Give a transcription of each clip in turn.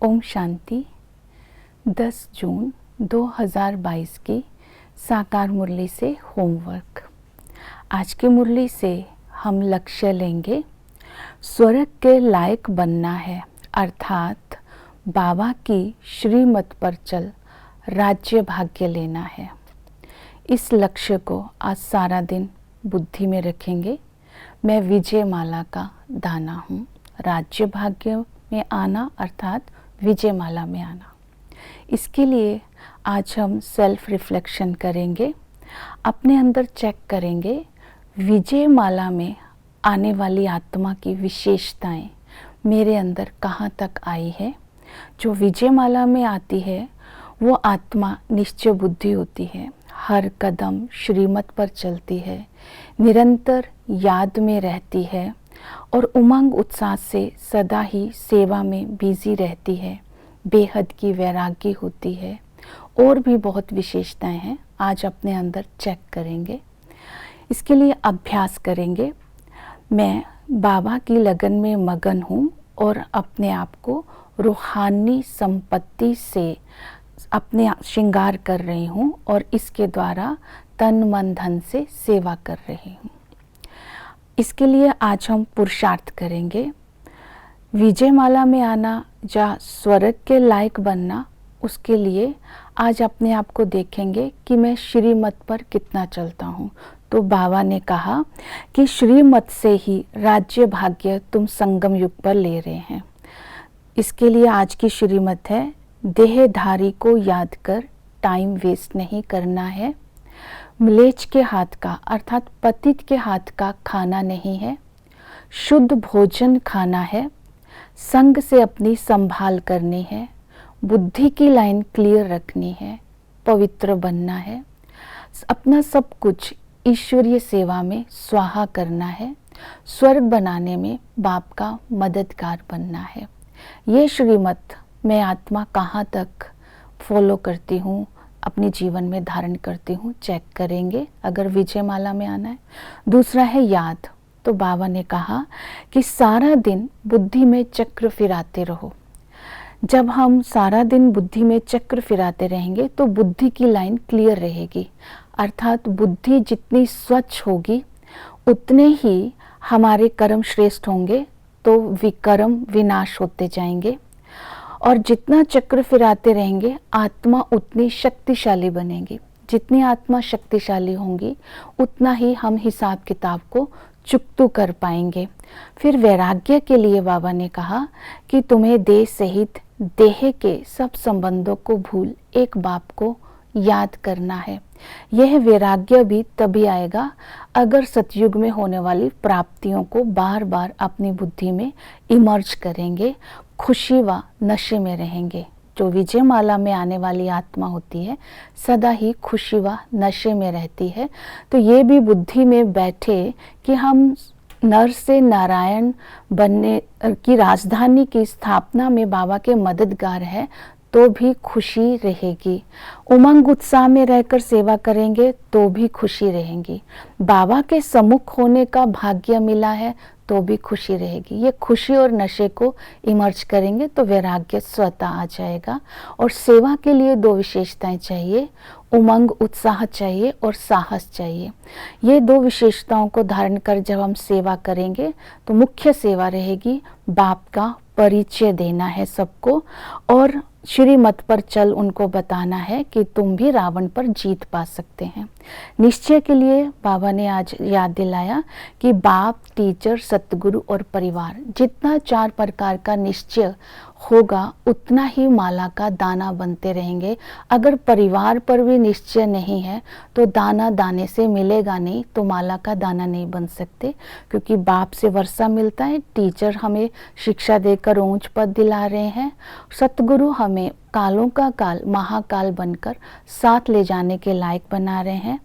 ओम शांति। 10 जून 2022 की साकार मुरली से होमवर्क। आज की मुरली से हम लक्ष्य लेंगे, स्वर्ग के लायक बनना है, अर्थात बाबा की श्रीमत पर चल राज्य भाग्य लेना है। इस लक्ष्य को आज सारा दिन बुद्धि में रखेंगे। मैं विजय माला का दाना हूँ। राज्य भाग्य में आना अर्थात विजय माला में आना। इसके लिए आज हम सेल्फ रिफ्लेक्शन करेंगे, अपने अंदर चेक करेंगे विजय माला में आने वाली आत्मा की विशेषताएं मेरे अंदर कहाँ तक आई है। जो विजय माला में आती है वो आत्मा निश्चय बुद्धि होती है, हर कदम श्रीमत पर चलती है, निरंतर याद में रहती है और उमंग उत्साह से सदा ही सेवा में बिजी रहती है, बेहद की वैरागी होती है। और भी बहुत विशेषताएं हैं, आज अपने अंदर चेक करेंगे। इसके लिए अभ्यास करेंगे। मैं बाबा की लगन में मगन हूँ और अपने आप को रूहानी संपत्ति से अपने श्रृंगार कर रही हूँ और इसके द्वारा तन मन धन से सेवा कर रही हूँ। इसके लिए आज हम पुरुषार्थ करेंगे। विजय माला में आना या स्वर्ग के लायक बनना, उसके लिए आज अपने आप को देखेंगे कि मैं श्रीमत पर कितना चलता हूँ। तो बाबा ने कहा कि श्रीमत से ही राज्य भाग्य तुम संगम युग पर ले रहे हैं। इसके लिए आज की श्रीमत है, देहधारी को याद कर टाइम वेस्ट नहीं करना है। म्लेच्छ के हाथ का अर्थात पतित के हाथ का खाना नहीं है, शुद्ध भोजन खाना है, संग से अपनी संभाल करनी है, बुद्धि की लाइन क्लियर रखनी है, पवित्र बनना है, अपना सब कुछ ईश्वरीय सेवा में स्वाहा करना है, स्वर्ग बनाने में बाप का मददगार बनना है। ये श्रीमत मैं आत्मा कहाँ तक फॉलो करती हूँ, अपने जीवन में धारण करती हूँ, चेक करेंगे अगर विजय माला में आना है। दूसरा है याद। तो बाबा ने कहा कि सारा दिन बुद्धि में चक्र फिराते रहो। जब हम सारा दिन बुद्धि में चक्र फिराते रहेंगे तो बुद्धि की लाइन क्लियर रहेगी, अर्थात बुद्धि जितनी स्वच्छ होगी उतने ही हमारे कर्म श्रेष्ठ होंगे, तो विकर्म विनाश होते जाएंगे। और जितना चक्र फिराते रहेंगे आत्मा उतनी शक्तिशाली बनेगी। जितनी आत्मा शक्तिशाली होंगी उतना ही हम हिसाब किताब को चुकतू कर पाएंगे। फिर वैराग्य के लिए बाबा ने कहा कि तुम्हें देह सहित देह के सब संबंधों को भूल एक बाप को याद करना है। यह वैराग्य भी तभी आएगा अगर सतयुग में होने वाली प्राप्तियों को बार बार अपनी बुद्धि में इमर्ज करेंगे, खुशी व नशे में रहेंगे। जो विजय माला में आने वाली आत्मा होती है सदा ही खुशी व नशे में रहती है। तो ये भी बुद्धि में बैठे कि हम नर से नारायण बनने की राजधानी की स्थापना में बाबा के मददगार है, तो भी खुशी रहेगी। उमंग उत्साह में रहकर सेवा करेंगे तो भी खुशी रहेंगी। बाबा के सम्मुख होने का भाग्य मिला है तो भी खुशी रहेगी। ये खुशी और नशे को इमर्ज करेंगे तो वैराग्य स्वतः आ जाएगा। और सेवा के लिए दो विशेषताएं चाहिए, उमंग उत्साह चाहिए और साहस चाहिए। ये दो विशेषताओं को धारण कर जब हम सेवा करेंगे तो मुख्य सेवा रहेगी बाप का परिचय देना है सबको और श्रीमत पर चल उनको बताना है कि तुम भी रावण पर जीत पा सकते हैं। निश्चय के लिए बाबा ने आज याद दिलाया कि बाप, टीचर, सतगुरु और परिवार, जितना 4 प्रकार का निश्चय होगा उतना ही माला का दाना बनते रहेंगे। अगर परिवार पर भी निश्चय नहीं है तो दाना दाने से मिलेगा नहीं, तो माला का दाना नहीं बन सकते। क्योंकि बाप से वर्षा मिलता है, टीचर हमें शिक्षा देकर ऊंच पद दिला रहे हैं, सतगुरु हमें कालों का काल महाकाल बनकर साथ ले जाने के लायक बना रहे हैं,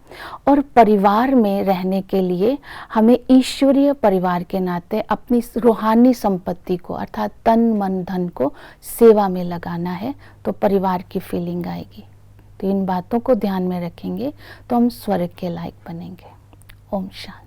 और परिवार में रहने के लिए हमें ईश्वरीय परिवार के नाते अपनी रूहानी संपत्ति को अर्थात तन मन धन को सेवा में लगाना है, तो परिवार की फीलिंग आएगी। तो इन बातों को ध्यान में रखेंगे तो हम स्वर्ग के लायक बनेंगे। ओम शांति।